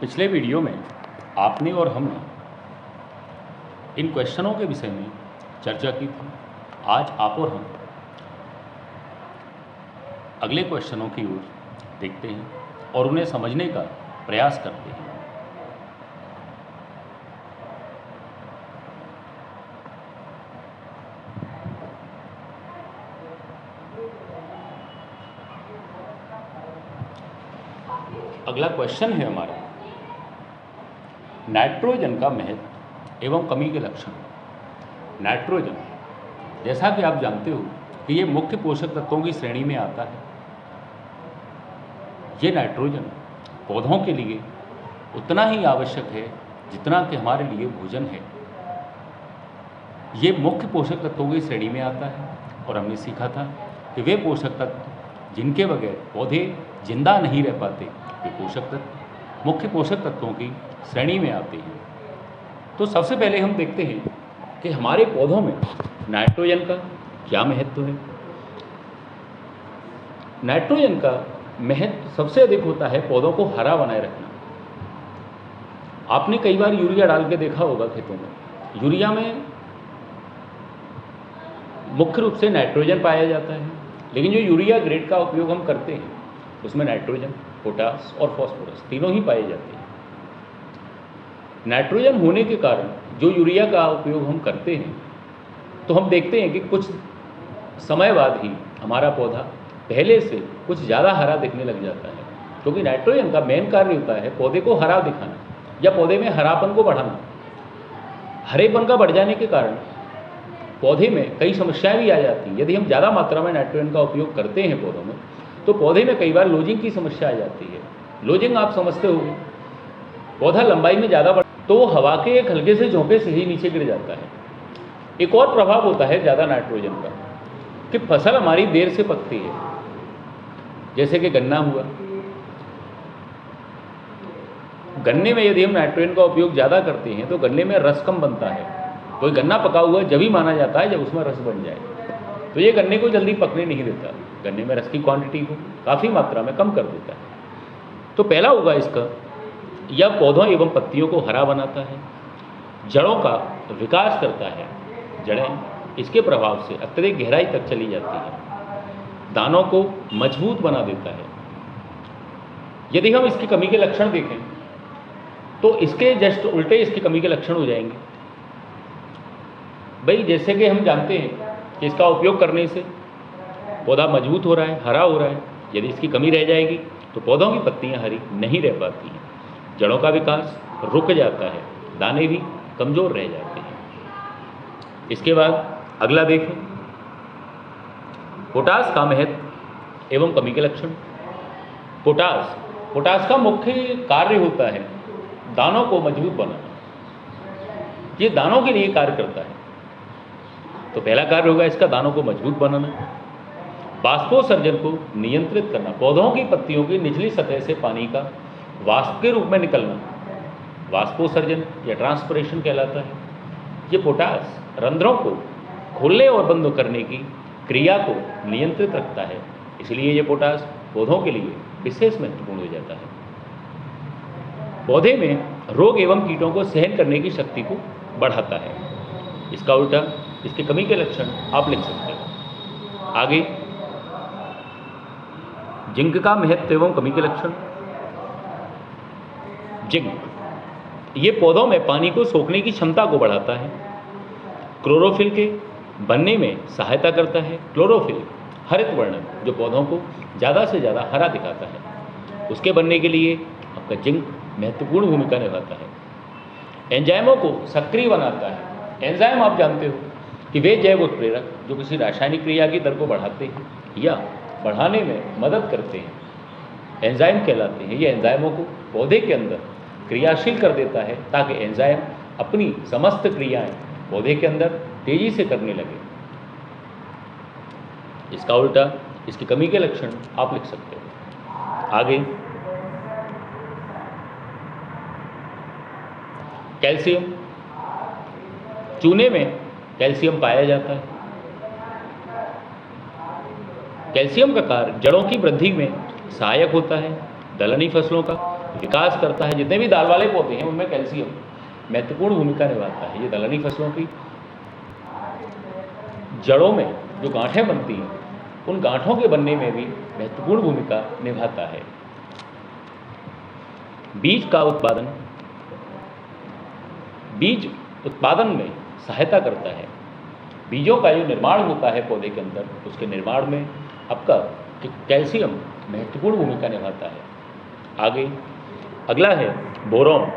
पिछले वीडियो में आपने और हमने इन क्वेश्चनों के विषय में चर्चा की थी। आज आप और हम अगले क्वेश्चनों की ओर देखते हैं और उन्हें समझने का प्रयास करते हैं। अगला क्वेश्चन है हमारा, नाइट्रोजन का महत्व एवं कमी के लक्षण। नाइट्रोजन, जैसा कि आप जानते हो कि ये मुख्य पोषक तत्वों की श्रेणी में आता है। ये नाइट्रोजन पौधों के लिए उतना ही आवश्यक है जितना कि हमारे लिए भोजन है। ये मुख्य पोषक तत्वों की श्रेणी में आता है और हमने सीखा था कि वे पोषक तत्व जिनके बगैर पौधे जिंदा नहीं रह पाते, वे पोषक तत्व मुख्य पोषक तत्वों की श्रेणी में आते हैं। तो सबसे पहले हम देखते हैं कि हमारे पौधों में नाइट्रोजन का क्या महत्व है। नाइट्रोजन का महत्व सबसे अधिक होता है पौधों को हरा बनाए रखना। आपने कई बार यूरिया डाल के देखा होगा खेतों में। यूरिया में मुख्य रूप से नाइट्रोजन पाया जाता है, लेकिन जो यूरिया ग्रेड का उपयोग हम करते हैं उसमें नाइट्रोजन, पोटास और फास्फोरस तीनों ही पाए जाते हैं। नाइट्रोजन होने के कारण जो यूरिया का उपयोग हम करते हैं तो हम देखते हैं कि कुछ समय बाद ही हमारा पौधा पहले से कुछ ज़्यादा हरा दिखने लग जाता है, क्योंकि नाइट्रोजन का मेन कार्य होता है पौधे को हरा दिखाना या पौधे में हरापन को बढ़ाना। हरेपन का बढ़ जाने के कारण पौधे में कई समस्याएं भी आ जाती हैं। यदि हम ज़्यादा मात्रा में नाइट्रोजन का उपयोग करते हैं पौधों में, तो पौधे में कई बार लोजिंग की समस्या आ जाती है। लोजिंग आप समझते होंगे, पौधा लंबाई में ज़्यादा बढ़ तो वो हवा के एक हल्के से झोंके से ही नीचे गिर जाता है। एक और प्रभाव होता है ज़्यादा नाइट्रोजन का कि फसल हमारी देर से पकती है। जैसे कि गन्ना हुआ, गन्ने में यदि हम नाइट्रोजन का उपयोग ज़्यादा करते हैं तो गन्ने में रस कम बनता है। कोई गन्ना पका हुआ जब ही माना जाता है जब उसमें रस बन जाए, तो ये गन्ने को जल्दी पकने नहीं देता, गन्ने में रस की क्वांटिटी को काफ़ी मात्रा में कम कर देता है। तो पहला होगा इसका, यह पौधों एवं पत्तियों को हरा बनाता है, जड़ों का विकास करता है। जड़ें इसके प्रभाव से अत्यधिक गहराई तक चली जाती है, दानों को मजबूत बना देता है। यदि हम इसकी कमी के लक्षण देखें तो इसके जस्ट उल्टे इसकी कमी के लक्षण हो जाएंगे। भाई, जैसे कि हम जानते हैं कि इसका उपयोग करने से पौधा मजबूत हो रहा है, हरा हो रहा है। यदि इसकी कमी रह जाएगी तो पौधों की पत्तियां हरी नहीं रह पाती हैं, जड़ों का विकास रुक जाता है, दाने भी कमज़ोर रह जाते हैं। इसके बाद अगला देखें, पोटास का महत्व एवं कमी के लक्षण। पोटास का मुख्य कार्य होता है दानों को मजबूत बनाना। ये दानों के लिए कार्य करता है। तो पहला कार्य होगा इसका दानों को मजबूत बनाना, वाष्पोत्सर्जन को नियंत्रित करना, पौधों की पत्तियों की निचली सतह से पानी का वाष्प के रूप में निकलना, वाष्पोत्सर्जन या ट्रांसपिरेशन कहलाता है। ये पोटास रंध्रों को खोलने और बंद करने की क्रिया को नियंत्रित रखता है, इसलिए ये पोटास पौधों के लिए विशेष महत्वपूर्ण हो जाता है। पौधे में रोग एवं कीटों को सहन करने की शक्ति को बढ़ाता है। इसका उल्टा इसकी कमी के लक्षण आप लिख सकते हो। आगे, जिंक का महत्व एवं कमी के लक्षण। जिंक ये पौधों में पानी को सोखने की क्षमता को बढ़ाता है, क्लोरोफिल के बनने में सहायता करता है। क्लोरोफिल हरित वर्णन जो पौधों को ज़्यादा से ज़्यादा हरा दिखाता है, उसके बनने के लिए आपका जिंक महत्वपूर्ण भूमिका निभाता है। एंजाइमों को सक्रिय बनाता है। एंजाइम आप जानते हो कि वे जैव उत्प्रेरक जो किसी रासायनिक क्रिया की दर को बढ़ाते हैं या बढ़ाने में मदद करते हैं, एंजाइम कहलाते हैं। ये एंजाइमों को पौधे के अंदर क्रियाशील कर देता है ताकि एंजाइम अपनी समस्त क्रियाएं पौधे के अंदर तेजी से करने लगे। इसका उल्टा इसकी कमी के लक्षण आप लिख सकते हो। आगे, कैल्शियम। चूने में कैल्शियम पाया जाता है। कैल्शियम का कार्य जड़ों की वृद्धि में सहायक होता है, दलहनी फसलों का विकास करता है। जितने भी दाल वाले पौधे हैं उनमें कैल्शियम महत्वपूर्ण भूमिका निभाता है। ये दलहनी फसलों की जड़ों में जो गांठें बनती हैं उन गांठों के बनने में भी महत्वपूर्ण भूमिका निभाता है। बीज उत्पादन में सहायता करता है। बीजों का जो निर्माण होता है पौधे के अंदर, उसके निर्माण में आपका कैल्शियम महत्वपूर्ण भूमिका निभाता है। आगे अगला है बोरॉन।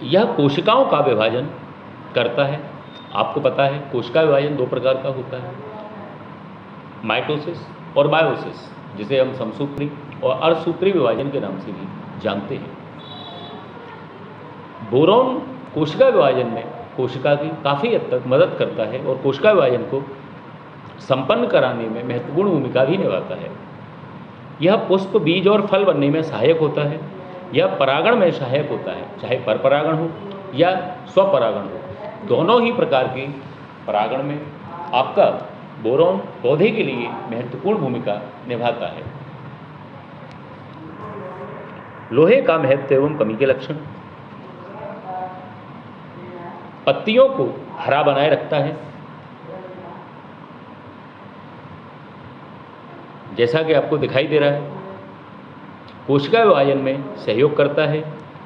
यह कोशिकाओं का विभाजन करता है। आपको पता है कोशिका विभाजन दो प्रकार का होता है, माइटोसिस और बायोसिस, जिसे हम समसूत्री और अर्धसूत्री विभाजन के नाम से भी जानते हैं। बोरॉन कोशिका विभाजन में कोशिका की काफ़ी हद तक मदद करता है और कोशिका विभाजन को संपन्न कराने में महत्वपूर्ण भूमिका भी निभाता है। यह पुष्प, बीज और फल बनने में सहायक होता है। यह परागण में सहायक होता है, चाहे परपरागण हो या स्वपरागण हो। दोनों ही प्रकार के परागण में आपका बोरॉन पौधे के लिए महत्वपूर्ण भूमिका निभाता है। लोहे का महत्व एवं कमी के लक्षण। पत्तियों को हरा बनाए रखता है, जैसा कि आपको दिखाई दे रहा है। कोशिका विभाजन में सहयोग करता है।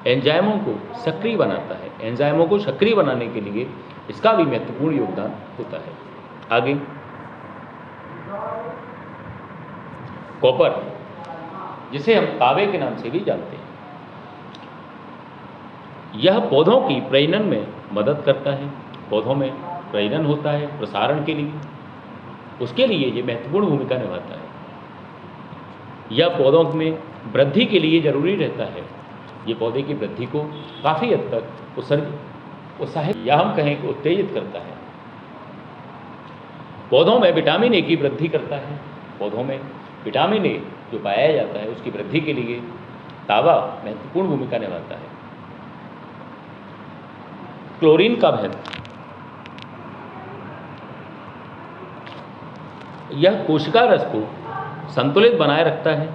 एंजाइमों को सक्रिय बनाता है। एंजाइमों को सक्रिय बनाने के लिए इसका भी महत्वपूर्ण योगदान होता है। आगे कॉपर, जिसे हम तांबे के नाम से भी जानते हैं, यह पौधों की प्रजनन में मदद करता है। पौधों में प्रजनन होता है प्रसारण के लिए, उसके लिए ये महत्वपूर्ण भूमिका निभाता है। यह पौधों में वृद्धि के लिए जरूरी रहता है। ये पौधे की वृद्धि को काफ़ी हद तक उत्साहित या हम कहें कि उत्तेजित करता है। पौधों में विटामिन ए की वृद्धि करता है। पौधों में विटामिन ए जो पाया जाता है उसकी वृद्धि के लिए तांबा महत्वपूर्ण भूमिका निभाता है। क्लोरीन का महत्व। यह कोशिका रस को संतुलित बनाए रखता है।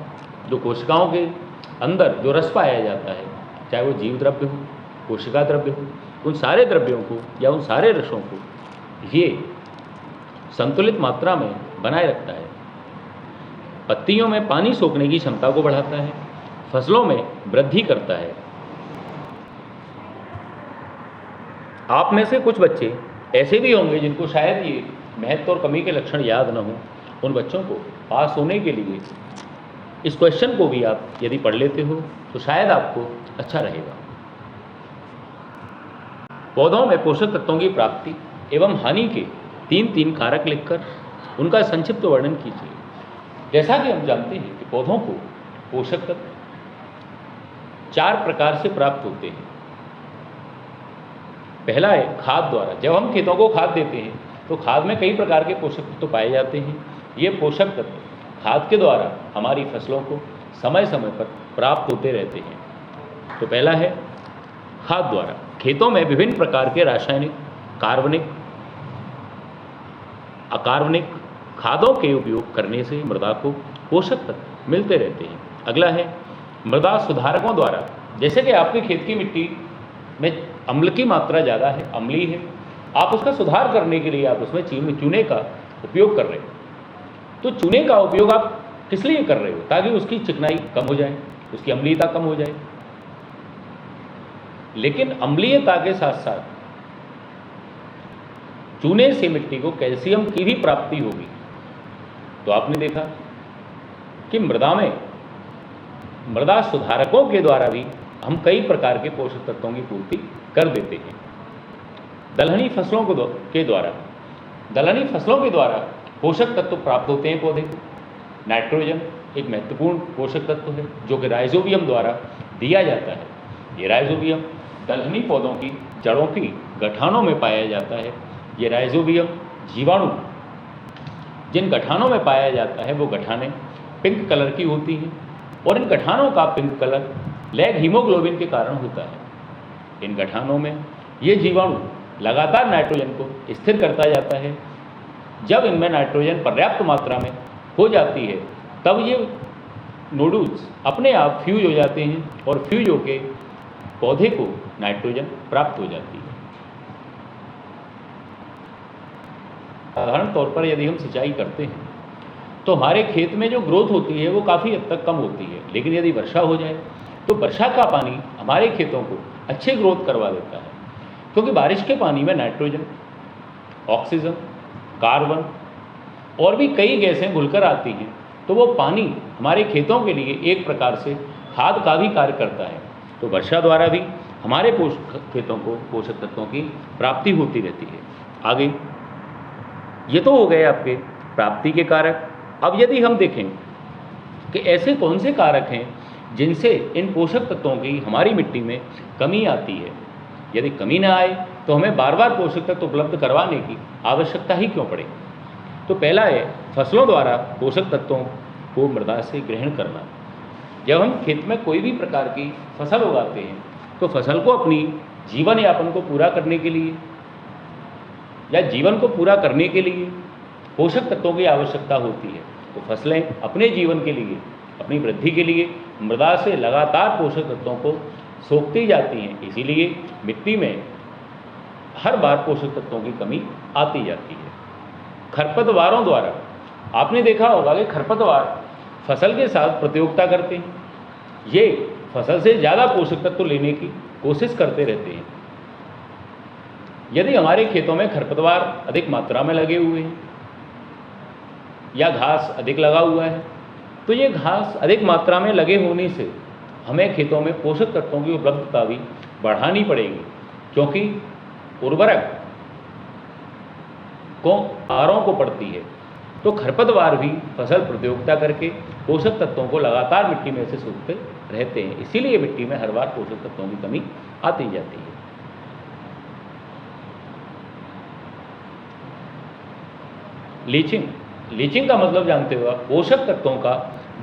जो कोशिकाओं के अंदर जो रस पाया जाता है, चाहे वो जीव द्रव्य हो, कोशिका द्रव्य हो, उन सारे द्रव्यों को या उन सारे रसों को ये संतुलित मात्रा में बनाए रखता है। पत्तियों में पानी सोखने की क्षमता को बढ़ाता है। फसलों में वृद्धि करता है। आप में से कुछ बच्चे ऐसे भी होंगे जिनको शायद ये महत्व और कमी के लक्षण याद न हो। उन बच्चों को पास होने के लिए इस क्वेश्चन को भी आप यदि पढ़ लेते हो तो शायद आपको अच्छा रहेगा। पौधों में पोषक तत्वों की प्राप्ति एवं हानि के 3 कारक लिखकर उनका संक्षिप्त वर्णन कीजिए। जैसा कि हम जानते हैं कि पौधों को पोषक तत्व 4 प्रकार से प्राप्त होते हैं। पहला है खाद द्वारा। जब हम खेतों को खाद देते हैं तो खाद में कई प्रकार के पोषक तत्व पाए जाते हैं। ये पोषक तत्व खाद के द्वारा हमारी फसलों को समय समय पर प्राप्त होते रहते हैं। तो पहला है खाद द्वारा। खेतों में विभिन्न प्रकार के रासायनिक, कार्बनिक, अकार्बनिक खादों के उपयोग करने से मृदा को पोषक तत्व मिलते रहते हैं। अगला है मृदा सुधारकों द्वारा। जैसे कि आपके खेत की मिट्टी में अम्ल की मात्रा ज़्यादा है, अम्लीय है, आप उसका सुधार करने के लिए आप उसमें चूने का उपयोग कर रहे हो। तो चूने का उपयोग आप किस लिए कर रहे हो? ताकि उसकी चिकनाई कम हो जाए, उसकी अम्लीयता कम हो जाए। लेकिन अम्लीयता के साथ साथ चूने से मिट्टी को कैल्शियम की भी प्राप्ति होगी। तो आपने देखा कि मृदा सुधारकों के द्वारा भी हम कई प्रकार के पोषक तत्वों की पूर्ति कर देते हैं। दलहनी फसलों के द्वारा पोषक तत्व प्राप्त होते हैं पौधे को। नाइट्रोजन एक महत्वपूर्ण पोषक तत्व है जो कि राइजोबियम द्वारा दिया जाता है। ये राइजोबियम दलहनी पौधों की जड़ों की गठानों में पाया जाता है। ये राइजोबियम जीवाणु जिन गठानों में पाया जाता है वो गठानें पिंक कलर की होती हैं और इन गठानों का पिंक कलर लैग हीमोग्लोबिन के कारण होता है। इन गठानों में ये जीवाणु लगातार नाइट्रोजन को स्थिर करता जाता है। जब इनमें नाइट्रोजन पर्याप्त मात्रा में हो जाती है तब ये नोडल्स अपने आप फ्यूज हो जाते हैं और फ्यूज होके पौधे को नाइट्रोजन प्राप्त हो जाती है। साधारण तौर पर यदि हम सिंचाई करते हैं तो हमारे खेत में जो ग्रोथ होती है वो काफ़ी हद तक कम होती है, लेकिन यदि वर्षा हो जाए तो वर्षा का पानी हमारे खेतों को अच्छे ग्रोथ करवा देता है, क्योंकि बारिश के पानी में नाइट्रोजन, ऑक्सीजन, कार्बन और भी कई गैसें घुलकर आती हैं, तो वो पानी हमारे खेतों के लिए एक प्रकार से खाद का भी कार्य करता है। तो वर्षा द्वारा भी हमारे खेतों को पोषक तत्वों की प्राप्ति होती रहती है। आगे ये तो हो गए आपके प्राप्ति के कारक। अब यदि हम देखें कि ऐसे कौन से कारक हैं जिनसे इन पोषक तत्वों की हमारी मिट्टी में कमी आती है, यदि कमी ना आए तो हमें बार बार पोषक तत्व उपलब्ध करवाने की आवश्यकता ही क्यों पड़े। तो पहला है फसलों द्वारा पोषक तत्वों को मृदा से ग्रहण करना। जब हम खेत में कोई भी प्रकार की फसल उगाते हैं तो फसल को अपनी जीवन यापन को पूरा करने के लिए या जीवन को पूरा करने के लिए पोषक तत्वों की आवश्यकता होती है। तो फसलें अपने जीवन के लिए, अपनी वृद्धि के लिए मृदा से लगातार पोषक तत्वों को सोखती जाती हैं, इसीलिए मिट्टी में हर बार पोषक तत्वों की कमी आती जाती है। खरपतवारों द्वारा आपने देखा होगा कि खरपतवार फसल के साथ प्रतियोगिता करते हैं, ये फसल से ज़्यादा पोषक तत्व लेने की कोशिश करते रहते हैं। यदि हमारे खेतों में खरपतवार अधिक मात्रा में लगे हुए हैं या घास अधिक लगा हुआ है, तो ये घास अधिक मात्रा में लगे होने से हमें खेतों में पोषक तत्वों की उपलब्धता भी बढ़ानी पड़ेगी, क्योंकि उर्वरक को आरों को पड़ती है। तो खरपतवार भी फसल प्रतियोगिता करके पोषक तत्वों को लगातार मिट्टी में से सूखते रहते हैं, इसीलिए मिट्टी में हर बार पोषक तत्वों की कमी आती जाती है। लीचिंग का मतलब जानते हो आप, पोषक तत्वों का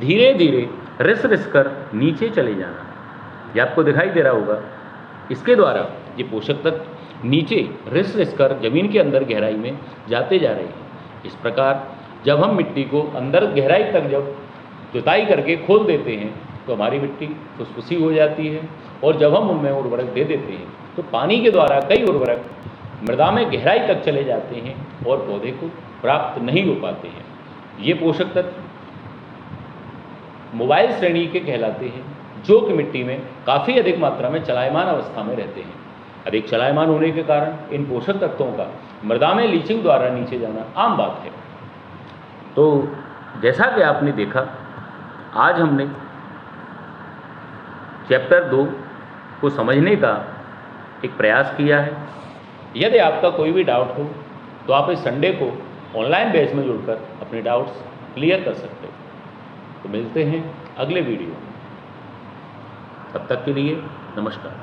धीरे धीरे रिस कर नीचे चले जाना। ये आपको दिखाई दे रहा होगा, इसके द्वारा ये पोषक तत्व नीचे रिस कर जमीन के अंदर गहराई में जाते जा रहे हैं। इस प्रकार जब हम मिट्टी को अंदर गहराई तक जब जुताई करके खोल देते हैं तो हमारी मिट्टी फुसफुसी हो जाती है, और जब हम उनमें उर्वरक दे देते हैं तो पानी के द्वारा कई उर्वरक मृदा में गहराई तक चले जाते हैं और पौधे को प्राप्त नहीं हो पाते हैं। ये पोषक तत्व मोबाइल श्रेणी के कहलाते हैं, जो कि मिट्टी में काफ़ी अधिक मात्रा में चलायमान अवस्था में रहते हैं। अधिक चलायमान होने के कारण इन पोषक तत्वों का मृदा में लीचिंग द्वारा नीचे जाना आम बात है। तो जैसा कि आपने देखा, आज हमने चैप्टर 2 को समझने का एक प्रयास किया है। यदि आपका कोई भी डाउट हो तो आप इस संडे को ऑनलाइन बैच में जुड़कर अपने डाउट्स क्लियर कर सकते हो। तो मिलते हैं अगले वीडियो में, तब तक के लिए नमस्कार।